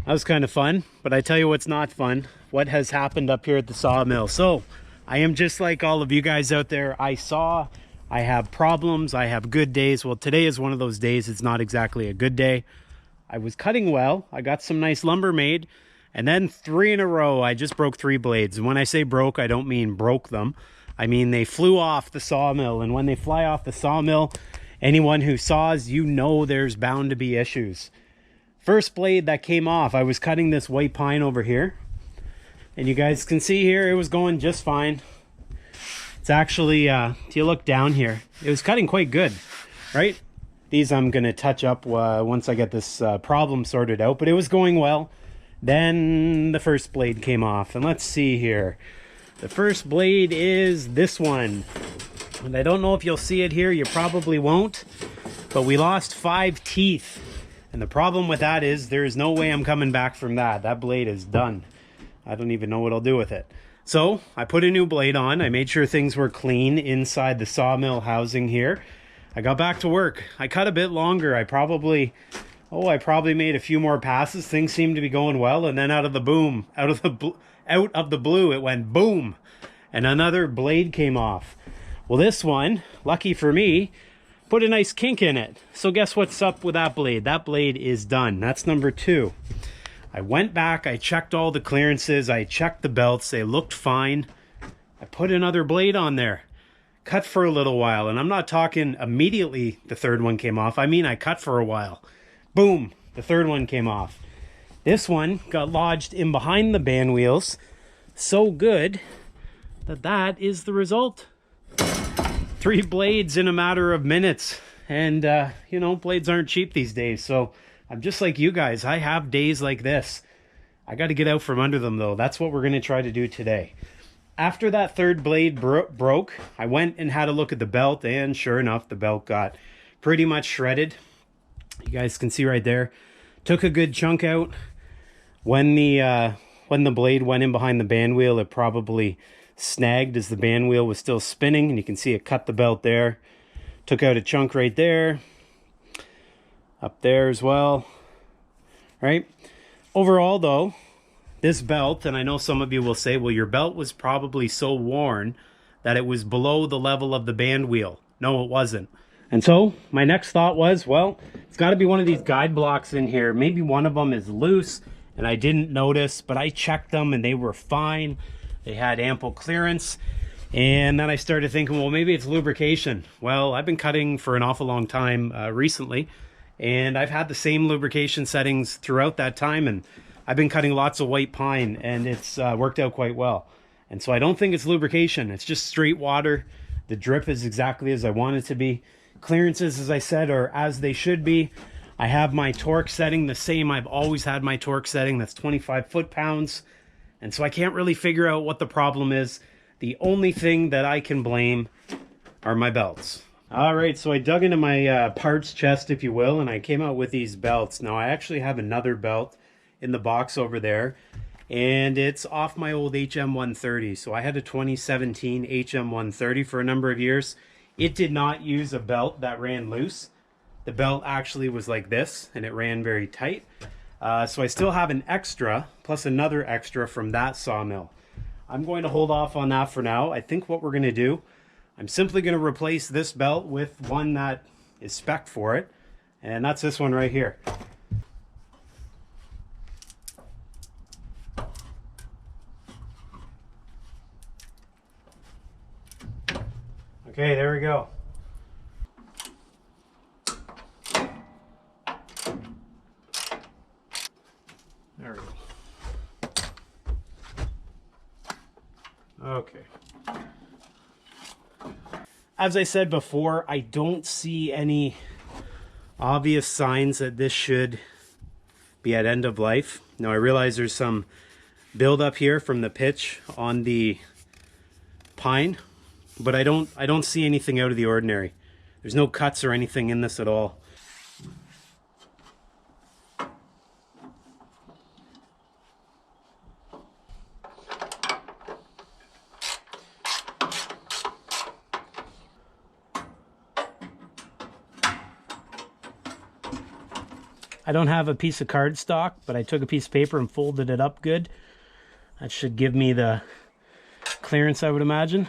That was kind of fun, but I tell you what's not fun, what has happened up here at the sawmill. So I am just like all of you guys out there. I have problems, I have good days. Well, today is one of those days. It's not exactly a good day. I was cutting well, I got some nice lumber made, and then 3 in a row I just broke 3 blades. And when I say broke, I don't mean broke them, I mean they flew off the sawmill. And when they fly off the sawmill, anyone who saws, you know there's bound to be issues. First blade that came off, I was cutting this white pine over here, and you guys can see here it was going just fine. It's actually, if you look down here, it was cutting quite good, right? These I'm going to touch up once I get this problem sorted out, but it was going well. Then the first blade came off, and let's see here. The first blade is this one, and I don't know if you'll see it here, you probably won't, but we lost 5 teeth. And the problem with that is there is no way I'm coming back from that. That blade is done. I don't even know what I'll do with it. So I put a new blade on. I made sure things were clean inside the sawmill housing here. I got back to work. I cut a bit longer. I probably made a few more passes. Things seemed to be going well, and then out of the blue, it went boom, and another blade came off. Well, this one, lucky for me, put a nice kink in it. So guess what's up with that blade? That blade is done. That's number 2. I went back, I checked all the clearances, I checked the belts, they looked fine. I put another blade on there, cut for a little while, and I'm not talking immediately the 3rd one came off. I mean, I cut for a while. Boom, the 3rd one came off. This one got lodged in behind the band wheels so good that is the result. 3 blades in a matter of minutes. And, you know, blades aren't cheap these days. So I'm just like you guys. I have days like this. I got to get out from under them, though. That's what we're going to try to do today. After that 3rd blade broke, I went and had a look at the belt. And sure enough, the belt got pretty much shredded. You guys can see right there. Took a good chunk out. When the blade went in behind the band wheel, it probably snagged as the band wheel was still spinning, and you can see it cut the belt there. Took out a chunk right there, up there as well, right? Overall though, this belt, and I know some of you will say, well, your belt was probably so worn that it was below the level of the band wheel. No, it wasn't. And so my next thought was, well, it's got to be one of these guide blocks in here. Maybe one of them is loose and I didn't notice, but I checked them and they were fine. They had ample clearance. And then I started thinking, well, maybe it's lubrication. Well, I've been cutting for an awful long time recently, and I've had the same lubrication settings throughout that time, and I've been cutting lots of white pine, and it's worked out quite well. And so I don't think it's lubrication. It's just straight water. The drip is exactly as I want it to be. Clearances, as I said, are as they should be. I have my torque setting the same. I've always had my torque setting. That's 25 foot-pounds. And so I can't really figure out what the problem is. The only thing that I can blame are my belts. All right, so I dug into my parts chest, if you will, and I came out with these belts. Now, I actually have another belt in the box over there, and it's off my old HM130. So I had a 2017 HM130 for a number of years. It did not use a belt that ran loose. The belt actually was like this, and it ran very tight. So I still have an extra, plus another extra from that sawmill. I'm going to hold off on that for now. I think what we're going to do, I'm simply going to replace this belt with one that is spec'd for it. And that's this one right here. Okay, there we go. There we go. Okay. As I said before, I don't see any obvious signs that this should be at end of life. Now I realize there's some buildup here from the pitch on the pine, but I don't see anything out of the ordinary. There's no cuts or anything in this at all. I don't have a piece of cardstock, but I took a piece of paper and folded it up good. That should give me the clearance, I would imagine.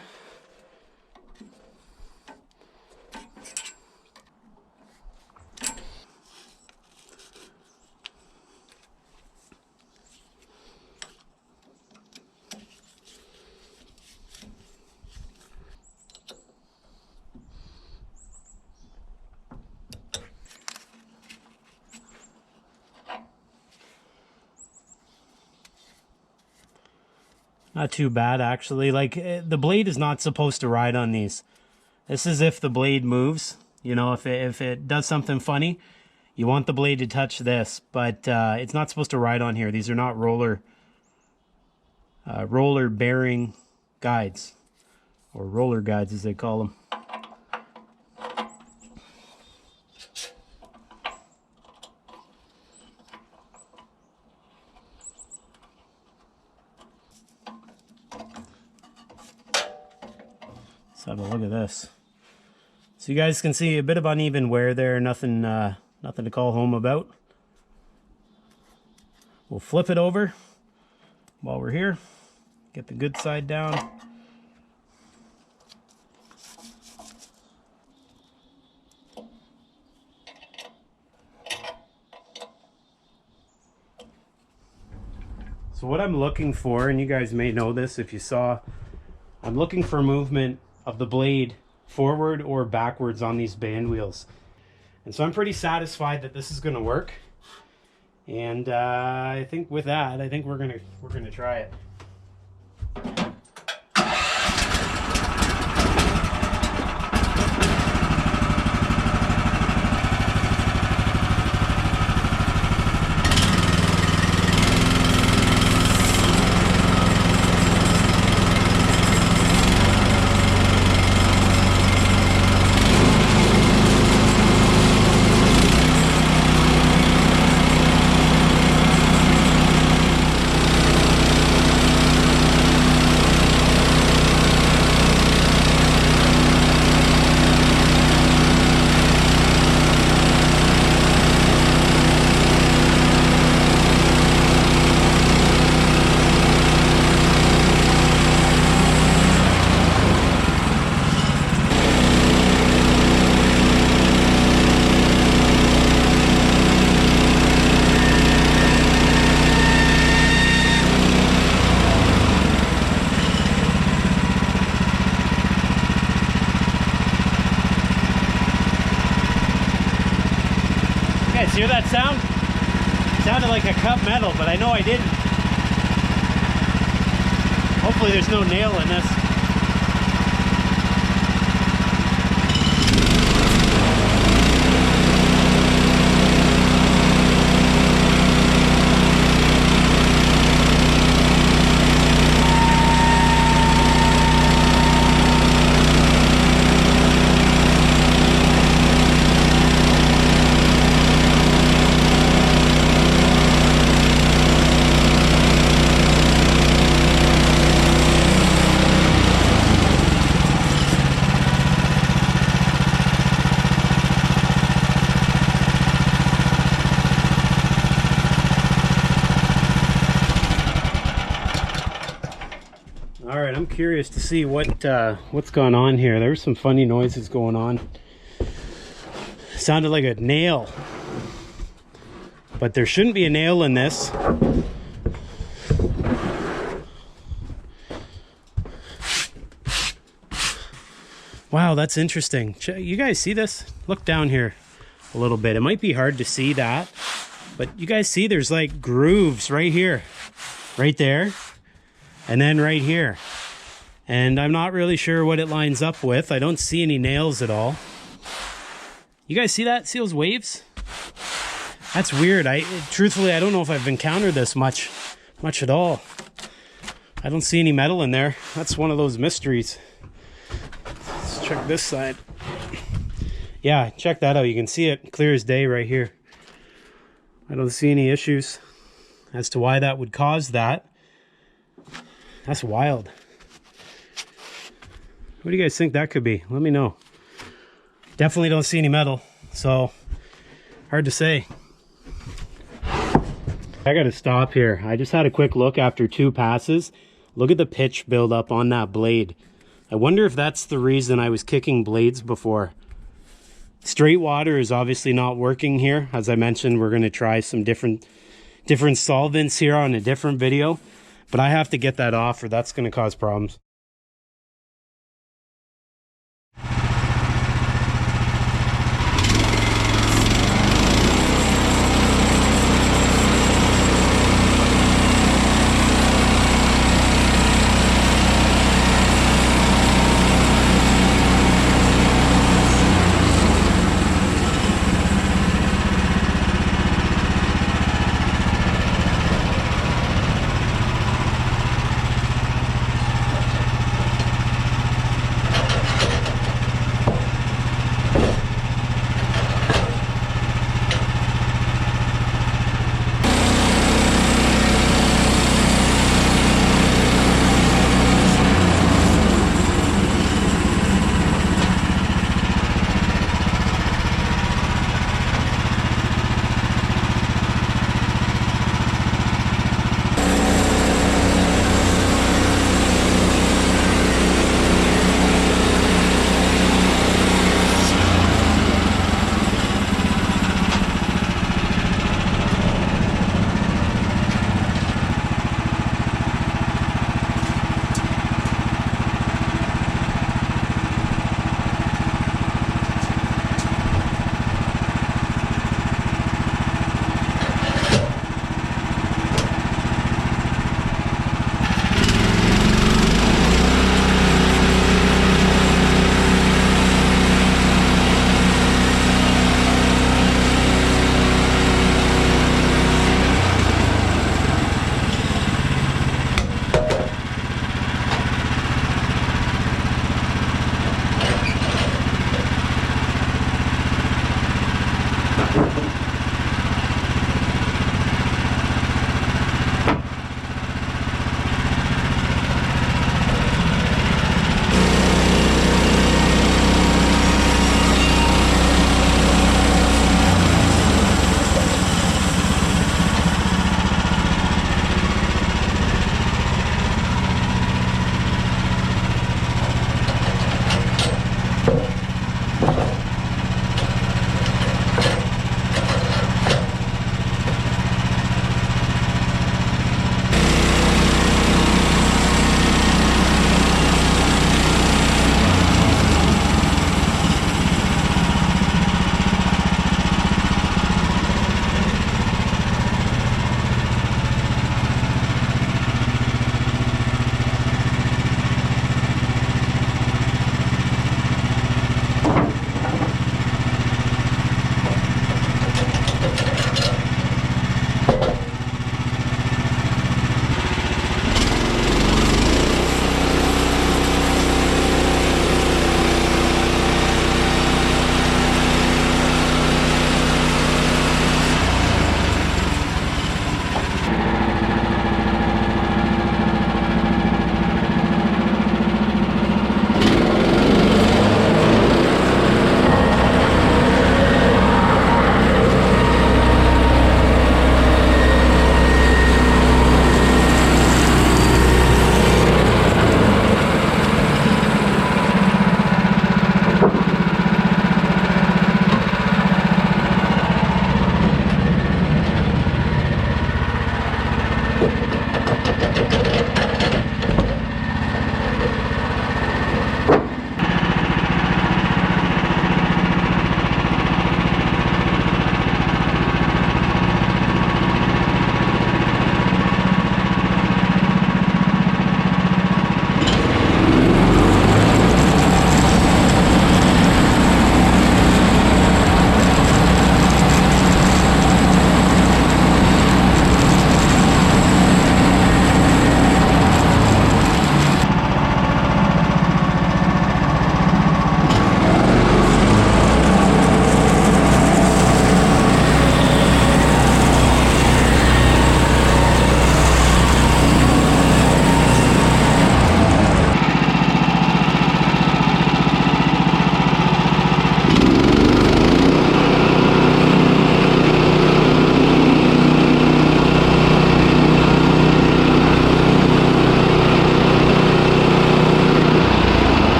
Not too bad, actually. Like, the blade is not supposed to ride on these. This is if the blade moves. You know, if it does something funny, you want the blade to touch this. But it's not supposed to ride on here. These are not roller bearing guides. Or roller guides, as they call them. Let's have a look at this. So you guys can see a bit of uneven wear there, nothing to call home about. We'll flip it over while we're here. Get the good side down. So what I'm looking for, and you guys may know this if you saw, I'm looking for movement of the blade forward or backwards on these band wheels. And so I'm pretty satisfied that this is going to work. And I think with that, I think we're gonna try it. Hear that sound? It sounded like a cut metal, but I know I didn't. Hopefully there's no nail in this. Alright, I'm curious to see what's going on here. There's some funny noises going on. Sounded like a nail. But there shouldn't be a nail in this. Wow, that's interesting. You guys see this? Look down here a little bit. It might be hard to see that, but you guys see there's like grooves right here, right there, and then right here. And I'm not really sure what it lines up with. I don't see any nails at all. You guys see that? See those waves? That's weird. Truthfully, I don't know if I've encountered this much at all. I don't see any metal in there. That's one of those mysteries. Let's check this side. Yeah, check that out. You can see it clear as day right here. I don't see any issues as to why that would cause that. That's wild. What do you guys think that could be? Let me know. Definitely don't see any metal, so hard to say. I gotta stop here. I just had a quick look after 2 passes. Look at the pitch buildup on that blade. I wonder if that's the reason I was kicking blades before. Straight water is obviously not working here. As I mentioned, we're gonna try some different solvents here on a different video, but I have to get that off or that's gonna cause problems.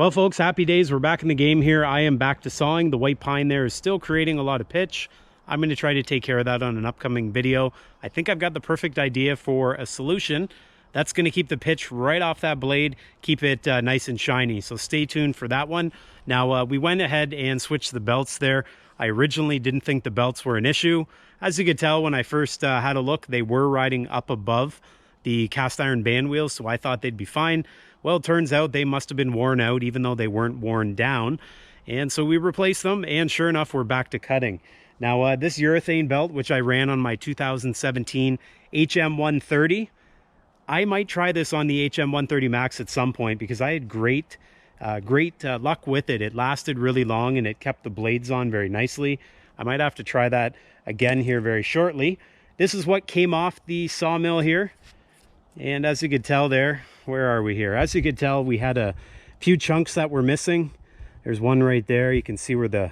Well, folks, happy days. We're back in the game here. I am back to sawing. The white pine there is still creating a lot of pitch. I'm going to try to take care of that on an upcoming video. I think I've got the perfect idea for a solution that's going to keep the pitch right off that blade, keep it nice and shiny. So stay tuned for that one. Now, we went ahead and switched the belts there. I originally didn't think the belts were an issue. As you could tell when I first had a look, they were riding up above the cast iron band wheels, so I thought they'd be fine. Well, it turns out they must have been worn out, even though they weren't worn down. And so we replaced them, and sure enough, we're back to cutting. Now, this urethane belt, which I ran on my 2017 HM130, I might try this on the HM130Max at some point because I had great luck with it. It lasted really long and it kept the blades on very nicely. I might have to try that again here very shortly. This is what came off the sawmill here. And as you could tell there, where are we here? As you could tell, we had a few chunks that were missing. There's one right there. You can see where the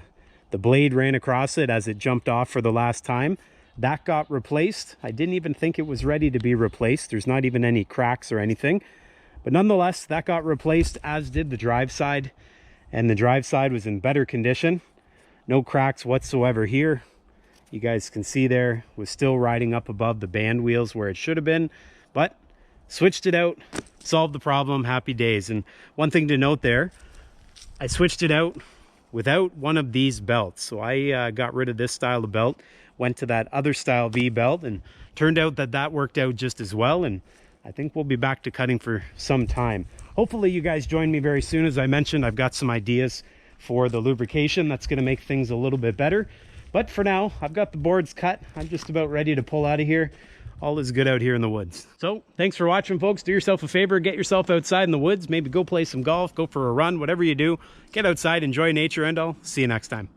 blade ran across it as it jumped off for the last time. That got replaced. I didn't even think it was ready to be replaced. There's not even any cracks or anything. But nonetheless, that got replaced, as did the drive side. And the drive side was in better condition. No cracks whatsoever here. You guys can see there, was still riding up above the band wheels where it should have been. But switched it out, solved the problem, happy days. And one thing to note there, I switched it out without one of these belts. So I got rid of this style of belt, went to that other style V belt, and turned out that that worked out just as well. And I think we'll be back to cutting for some time. Hopefully you guys join me very soon. As I mentioned, I've got some ideas for the lubrication that's going to make things a little bit better. But for now, I've got the boards cut. I'm just about ready to pull out of here. All is good out here in the woods. So thanks for watching, folks. Do yourself a favor, get yourself outside in the woods, maybe go play some golf, go for a run, whatever you do. Get outside, enjoy nature, and I'll see you next time.